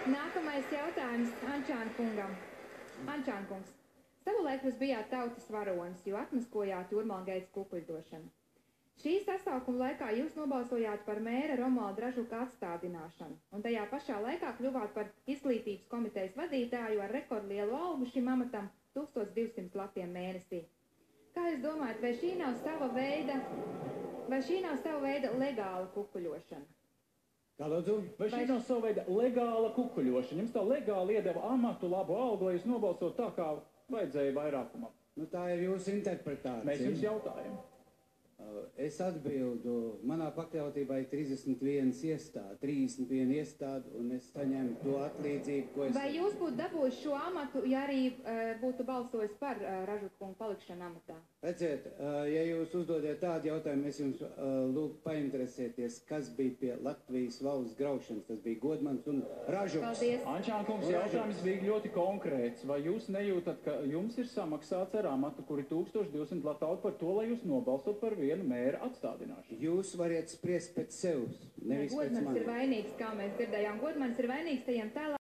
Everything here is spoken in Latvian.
Nākamais jautājums Ančāna kungam. Ančāna kungs, savulaik jūs bijāt tautas varonis, jo atmaskojāt Jūrmalgaitas kukuļdošanu. Šī sasaukuma laikā jūs nobalsojāt par mēra Romualda Ražuka atstādināšanu, un tajā pašā laikā kļuvāt par izglītības komitejas vadītāju ar rekordlielu algu šim amatam 1200 latiem mēnesī. Kā jūs domājat, vai šī nav sava veida legāla kukuļošana? Kā lūdzu? Vai šī nav sava veida legāla kukuļošana? Jums tā legāli iedeva amatu, labu algu, lai jūs nobalsot tā, kā vajadzēja vairākumam. Nu, tā ir jūsu interpretācija. Mēs jums jautājam. Es atbildu, manā pakļautībā ir 31 iestādi, un es saņemu to atlīdzību, ko es... Vai jūs būtu dabūjuši šo amatu, ja arī būtu balsojis par Ražuka kungu palikšanu amatā? Redziet, ja jūs uzdodiet tādu jautājumu, es jums lūgtu painteresēties, kas bija pie Latvijas valsts graušanas. Tas bija Godmans un Ražuks. Paldies. Ančāna kungs, jautājums bija ļoti konkrēts. Vai jūs nejūtat, ka jums ir samaksāts ar amatu, kuri 1200 latauti par to, lai jūs nobalstot par vienu mēra atstādināšanu? Jūs variet spriest pēc sevis, nevis pēc Godmans maniem. ir vainīgs, kā mēs dzirdējām. Godmans ir vainīgs tajiem tālāk.